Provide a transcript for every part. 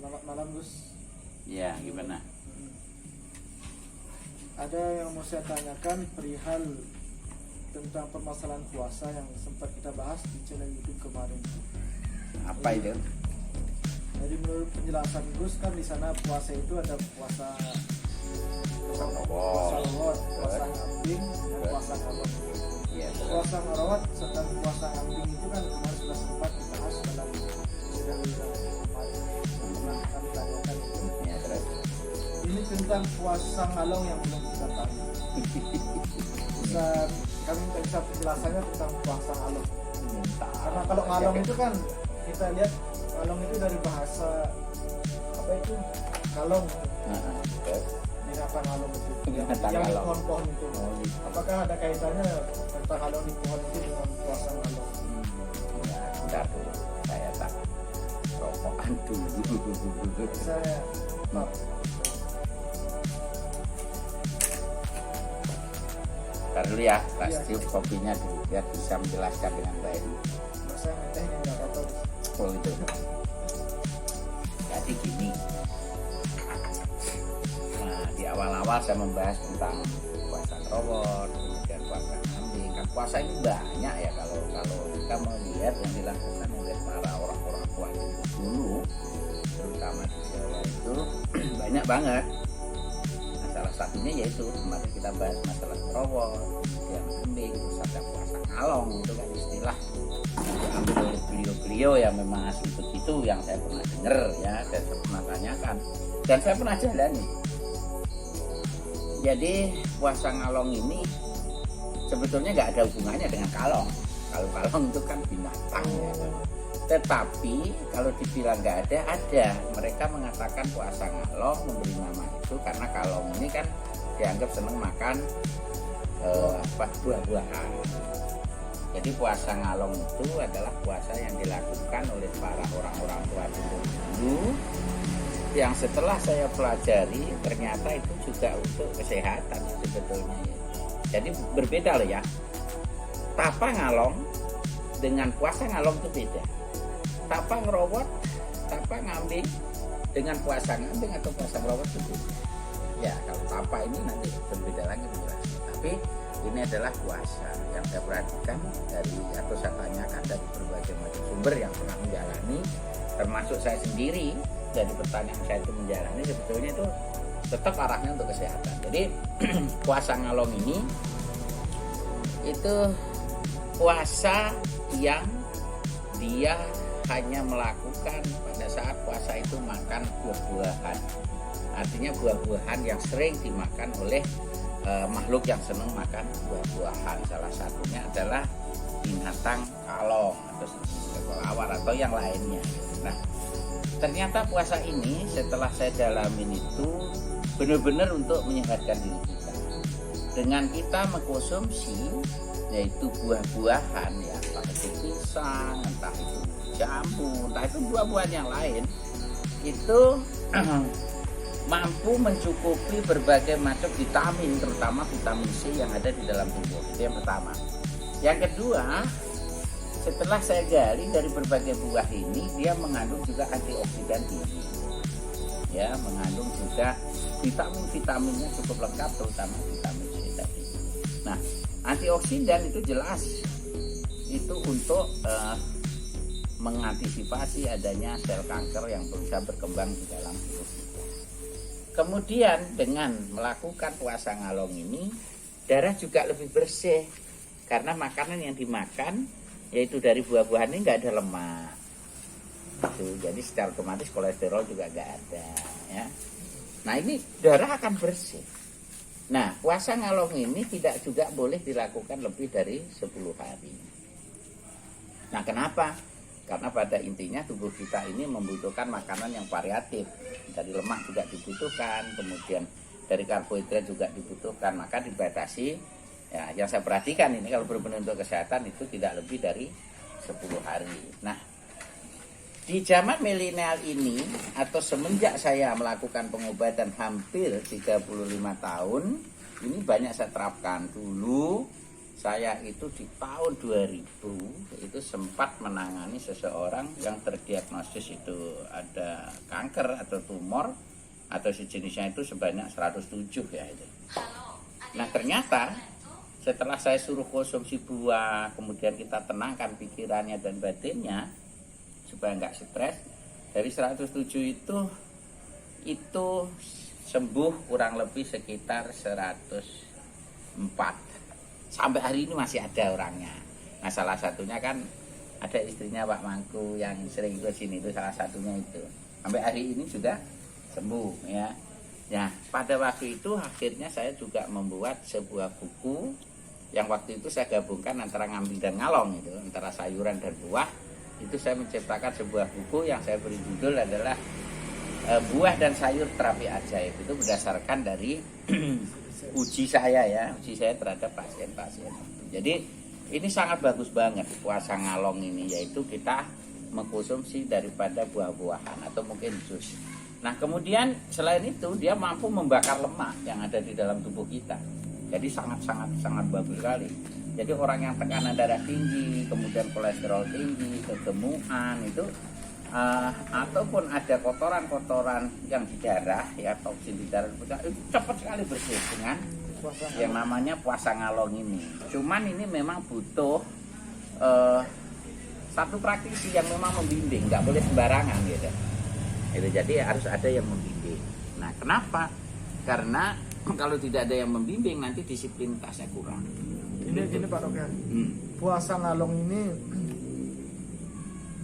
Selamat malam Gus. Ya, gimana? Ada yang mau saya tanyakan perihal tentang permasalahan puasa yang sempat kita bahas di channel YouTube kemarin. Apa itu? Jadi menurut penjelasan Gus kan di sana puasa itu ada puasa rawat, puasa ngambing, dan puasa ngalor. Iya, Puasa rawat serta puasa ngambing itu kan kemarin sudah sempat dibahas dalam sidang kemarin. Pernah kami tanyakan itu. ya, terus. Ini tentang puasa ngalong yang belum kita tahu. Bisa kami bisa penjelasannya tentang puasa ngalong. Karena kalau ngalong itu kan kita lihat ngalong itu dari bahasa apa itu? Kalong. Terus. Binatang ngalong itu. Binatang Yang di ngalong. pohon-pohon itu. Apakah ada kaitannya tentang ngalong di pohon itu dengan puasa ngalong? Ya, bentar dulu. Saya tak rokokan dulu. Saya maaf. Ntar dulu ya, kasih kopinya dulu biar bisa menjelaskan dengan baik. Saya teh yang nggak tahu. Oh itu. Jadi gini. Nah, di awal-awal saya membahas tentang puasa rawon, kemudian puasa kambing. Kan puasa ini banyak ya kalau kita melihat yang dilakukan oleh para orang-orang tua itu dulu, terutama di Jawa itu banyak banget. Nah, salah satunya yaitu kemarin kita bahas masalah rawon, kemudian kambing, terus ada puasa ngalong itu kan istilah diambil oleh beliau-beliau yang memang asli begitu yang saya pernah dengar ya, dan saya pernah tanyakan dan saya pernah jalani. Jadi puasa ngalong ini sebetulnya nggak ada hubungannya dengan kalong. Kalau kalong itu kan binatang ya. Tetapi kalau dibilang nggak ada. Mereka mengatakan puasa ngalong memberi nama itu karena kalong ini kan dianggap senang makan buah-buahan. Jadi puasa ngalong itu adalah puasa yang dilakukan oleh para orang-orang tua dulu yang setelah saya pelajari ternyata itu juga untuk kesehatan sebetulnya. Jadi berbeda loh ya. Tapa ngalong dengan puasa ngalong itu beda. Tapa ngerowot, tapa ngambing dengan puasa ngambing atau puasa ngerowot itu beda. Ya kalau tapa ini nanti berbeda lagi penjelasannya. Tapi ini adalah puasa yang saya perhatikan dari atau saya tanyakan dari berbagai macam sumber yang pernah menjalani, termasuk saya sendiri. Dari pertanyaan saya itu menjalani sebetulnya itu tetap arahnya untuk kesehatan. Jadi puasa ngalong ini itu puasa yang dia hanya melakukan pada saat puasa itu makan buah-buahan. Artinya buah-buahan yang sering dimakan oleh makhluk yang senang makan buah-buahan. Salah satunya adalah binatang kalong atau kelawar atau yang lainnya. Nah, ternyata puasa ini setelah saya dalamin itu benar-benar untuk menyehatkan diri kita. Dengan kita mengkonsumsi yaitu buah-buahan ya, entah itu pisang, entah itu jambu, entah itu buah-buahan yang lain, itu mampu mencukupi berbagai macam vitamin, terutama vitamin C yang ada di dalam tubuh. Itu yang pertama. Yang kedua, setelah saya gali dari berbagai buah ini, dia mengandung juga antioksidan tinggi, ya, mengandung juga vitaminnya cukup lengkap, terutama vitamin C tadi. Nah, antioksidan itu jelas itu untuk mengantisipasi adanya sel kanker yang berusaha berkembang di dalam tubuh kita. Kemudian dengan melakukan puasa ngalong ini, darah juga lebih bersih karena makanan yang dimakan yaitu dari buah-buahan ini nggak ada lemak. Jadi secara otomatis kolesterol juga nggak ada ya. Nah ini darah akan bersih. Nah puasa ngalong ini tidak juga boleh dilakukan lebih dari 10 hari. Nah kenapa? Karena pada intinya tubuh kita ini membutuhkan makanan yang variatif. Dari lemak juga dibutuhkan, kemudian dari karbohidrat juga dibutuhkan. Maka dibatasi, ya yang saya perhatikan ini kalau benar-benar untuk kesehatan itu tidak lebih dari 10 hari. Nah di zaman milenial ini atau semenjak saya melakukan pengobatan hampir 35 tahun, ini banyak saya terapkan. Dulu saya itu di tahun 2000 itu sempat menangani seseorang yang terdiagnosis itu ada kanker atau tumor atau sejenisnya itu sebanyak 107 ya itu. Nah ternyata setelah saya suruh konsumsi buah, kemudian kita tenangkan pikirannya dan batinnya supaya nggak stres, dari 107 itu sembuh kurang lebih sekitar 104. Sampai hari ini masih ada orangnya. Nah salah satunya kan ada istrinya Pak Mangku yang sering ke sini, itu salah satunya itu. Sampai hari ini sudah sembuh ya. Nah pada waktu itu akhirnya saya juga membuat sebuah buku yang waktu itu saya gabungkan antara ngambing dan ngalong itu, antara sayuran dan buah. Itu saya menciptakan sebuah buku yang saya beri judul adalah Buah dan Sayur Terapi Ajaib. Itu berdasarkan dari uji saya terhadap pasien-pasien. Jadi ini sangat bagus banget puasa ngalong ini, yaitu kita mengkonsumsi daripada buah-buahan atau mungkin jus. Nah kemudian selain itu dia mampu membakar lemak yang ada di dalam tubuh kita. Jadi sangat bagus sekali. Jadi orang yang tekanan darah tinggi, kemudian kolesterol tinggi, kegemukan itu ataupun ada kotoran-kotoran yang di darah ya, toksin di darah itu cepat sekali bersih dengan yang namanya puasa ngalong ini. Cuman ini memang butuh satu praktisi yang memang membimbing, nggak boleh sembarangan gitu. Itu jadi harus ada yang membimbing. Nah kenapa? Karena kalau tidak ada yang membimbing nanti disiplinitasnya kurang. Ini Pak Dok ya. Puasa ngalong ini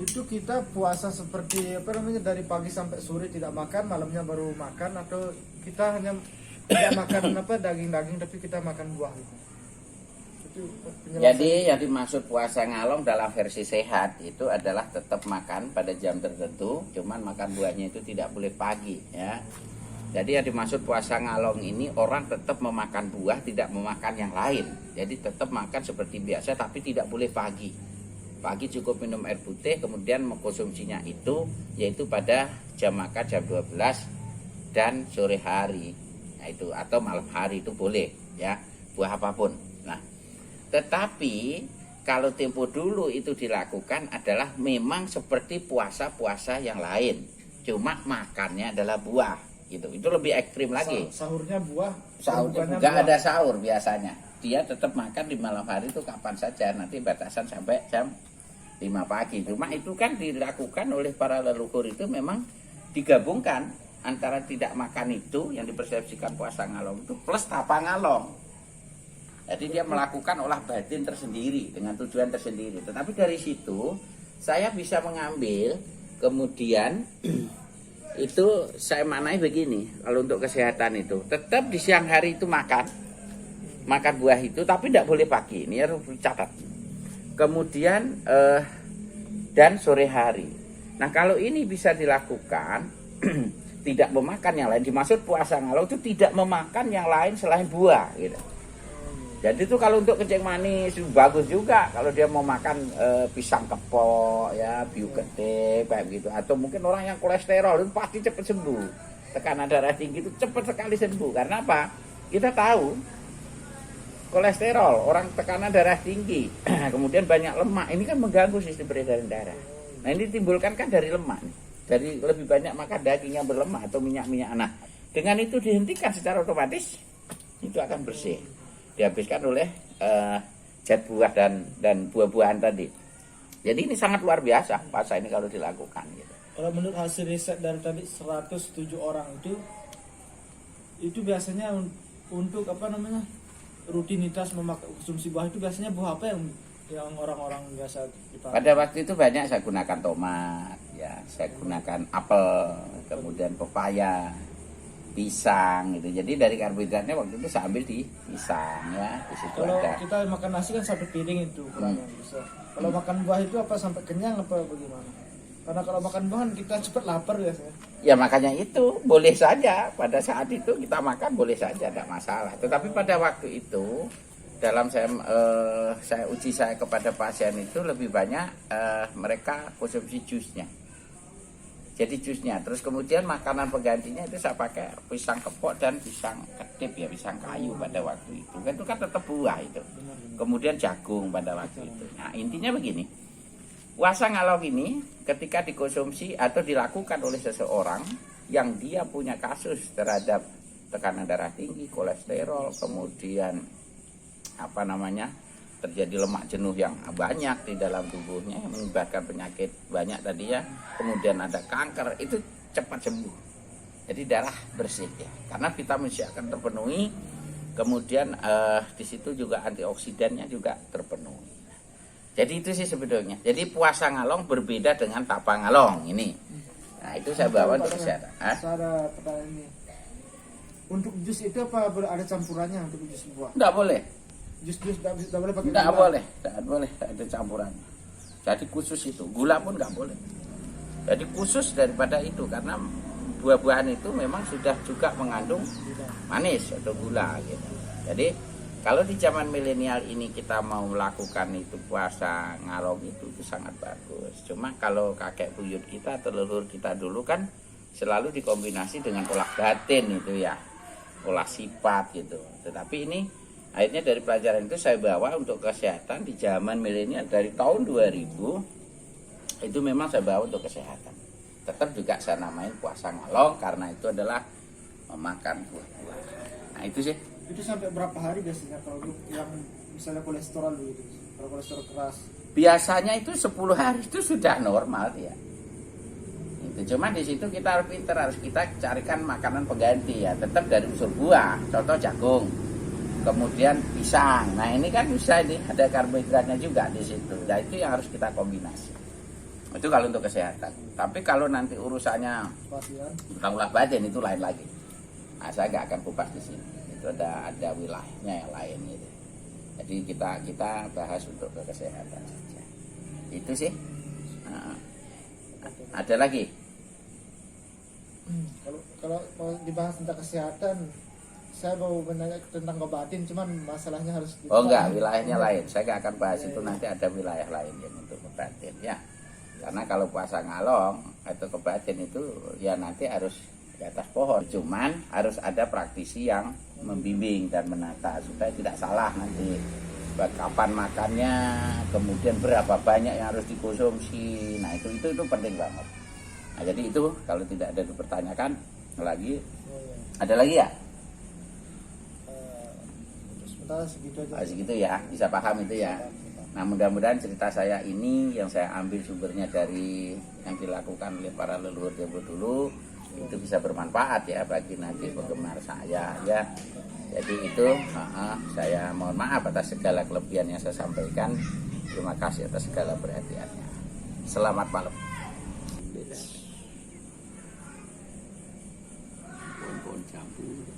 itu kita puasa seperti apa namanya, dari pagi sampai sore tidak makan, malamnya baru makan, atau kita hanya tidak makan daging-daging tapi kita makan buah gitu. Itu jadi yang dimaksud puasa ngalong dalam versi sehat itu adalah tetap makan pada jam tertentu, cuman makan buahnya itu tidak boleh pagi ya. Jadi yang dimaksud puasa ngalong ini orang tetap memakan buah, tidak memakan yang lain. Jadi tetap makan seperti biasa tapi tidak boleh pagi. Pagi cukup minum air putih, kemudian mengkonsumsinya itu yaitu pada jam makan jam 12 dan sore hari. Nah itu atau malam hari itu boleh ya, buah apapun. Nah, tetapi kalau tempo dulu itu dilakukan adalah memang seperti puasa-puasa yang lain. Cuma makannya adalah buah gitu. Itu lebih ekstrim lagi. Sahurnya buah, sahurnya enggak ada sahur biasanya. Dia tetap makan di malam hari itu kapan saja, nanti batasan sampai jam 5 pagi. Cuma itu kan dilakukan oleh para leluhur itu memang digabungkan antara tidak makan itu yang dipersepsikan puasa ngalong itu plus tapa ngalong. Jadi dia melakukan olah batin tersendiri dengan tujuan tersendiri. Tetapi dari situ saya bisa mengambil kemudian itu saya maknai begini, kalau untuk kesehatan itu tetap di siang hari itu makan buah itu, tapi tidak boleh pagi, ini harus dicatat. Kemudian dan sore hari. Nah kalau ini bisa dilakukan tidak memakan yang lain, dimaksud puasa ngalong itu tidak memakan yang lain selain buah gitu. Jadi itu kalau untuk kencing manis bagus juga kalau dia mau makan pisang kepok ya, biu ketik kayak gitu, atau mungkin orang yang kolesterol itu pasti cepat sembuh. Tekanan darah tinggi itu cepat sekali sembuh. Karena apa? Kita tahu kolesterol, orang tekanan darah tinggi, kemudian banyak lemak, ini kan mengganggu sistem peredaran darah. Nah ini ditimbulkan kan dari lemak nih. Dari lebih banyak makan daging yang berlemak atau minyak-minyak. Nah dengan itu dihentikan secara otomatis itu akan bersih, dihabiskan oleh zat buah dan buah-buahan tadi. Jadi ini sangat luar biasa puasa ini kalau dilakukan gitu. Kalau menurut hasil riset dari tadi 107 orang itu biasanya untuk apa namanya, rutinitas memakai konsumsi buah itu biasanya buah apa yang orang-orang biasa dipakai? Pada waktu itu banyak saya gunakan tomat, ya, saya gunakan apel, kemudian pepaya, pisang gitu. Jadi dari karbohidratnya waktu itu saya ambil di pisang ya. Di situ kalau ada. kita makan nasi kan satu piring itu kurang bisa. Kalau makan buah itu apa sampai kenyang apa bagaimana? Karena kalau makan buah kita cepat lapar biasanya. Ya makanya itu boleh saja pada saat itu kita makan boleh saja, tidak masalah. Tetapi pada waktu itu dalam saya uji saya kepada pasien itu lebih banyak mereka konsumsi jusnya. jadi jusnya. Terus kemudian makanan penggantinya itu saya pakai pisang kepok dan pisang kedip ya, pisang kayu pada waktu itu. Kan itu kan tetap buah itu. Kemudian jagung pada waktu itu. Nah, intinya begini. Puasa ngalong ini ketika dikonsumsi atau dilakukan oleh seseorang yang dia punya kasus terhadap tekanan darah tinggi, kolesterol, kemudian terjadi lemak jenuh yang banyak di dalam tubuhnya yang menyebabkan penyakit banyak tadi ya, kemudian ada kanker, itu cepat sembuh. Jadi darah bersih ya, karena vitamin C akan terpenuhi, kemudian di situ juga antioksidannya juga terpenuhi. Jadi itu sih sebetulnya. Jadi puasa ngalong berbeda dengan tapa ngalong ini. Nah itu saya bawa untuk kesehatan. Saya ada pertanyaan ini. Untuk jus itu apa ada campurannya untuk jus buah? Enggak boleh. Jus tidak boleh pakai Enggak gula? boleh, enggak boleh ada campurannya. Jadi khusus itu, gula pun enggak boleh. Jadi khusus daripada itu karena buah-buahan itu memang sudah juga mengandung manis atau gula gitu. Jadi kalau di zaman milenial ini kita mau melakukan itu puasa ngalong itu sangat bagus. Cuma kalau kakek buyut kita atau leluhur kita dulu kan selalu dikombinasi dengan olah batin itu ya, olah sifat gitu. Tetapi ini akhirnya dari pelajaran itu saya bawa untuk kesehatan di zaman milenial dari tahun 2000 itu memang saya bawa untuk kesehatan. Tetap juga saya namain puasa ngalong karena itu adalah memakan buah-buah. Nah itu sih. Itu sampai berapa hari biasanya kalau yang misalnya kolesterol begitu? Kalau kolesterol keras? Biasanya itu 10 hari itu sudah normal ya. Itu cuma di situ kita harus pintar, harus kita carikan makanan pengganti ya, tetap dari unsur buah, contoh jagung. Kemudian pisang. Nah, ini kan bisa ini ada karbohidratnya juga di situ. Nah, itu yang harus kita kombinasi. Itu kalau untuk kesehatan. Tapi kalau nanti urusannya tentang ulah batin itu lain lagi. Nah, saya nggak akan kupas di sini. Itu ada wilayahnya yang lain gitu. Jadi kita bahas untuk kesehatan saja. Itu sih. Nah, ada lagi. Kalau mau dibahas tentang kesehatan, saya mau menanya tentang obatin, cuman masalahnya harus. Oh enggak, wilayahnya lain. Saya nggak akan bahas itu, nanti ada wilayah lain yang untuk kebatin ya. Karena kalau puasa ngalong atau kebatin itu ya nanti harus di atas pohon. Cuman harus ada praktisi yang membimbing dan menata supaya tidak salah nanti kapan makannya, kemudian berapa banyak yang harus dikonsumsi. Nah itu penting banget. Nah jadi itu kalau tidak ada dipertanyakan lagi, ada lagi ya? Sebentar segitu aja. Segitu ya, bisa paham itu ya. Nah mudah-mudahan cerita saya ini yang saya ambil sumbernya dari yang dilakukan oleh para leluhur Jawa dulu itu bisa bermanfaat ya bagi nanti penggemar saya ya. Jadi itu saya mohon maaf atas segala kelebihan yang saya sampaikan. Terima kasih atas segala perhatiannya. Selamat malam. Pohon-pohon jambu.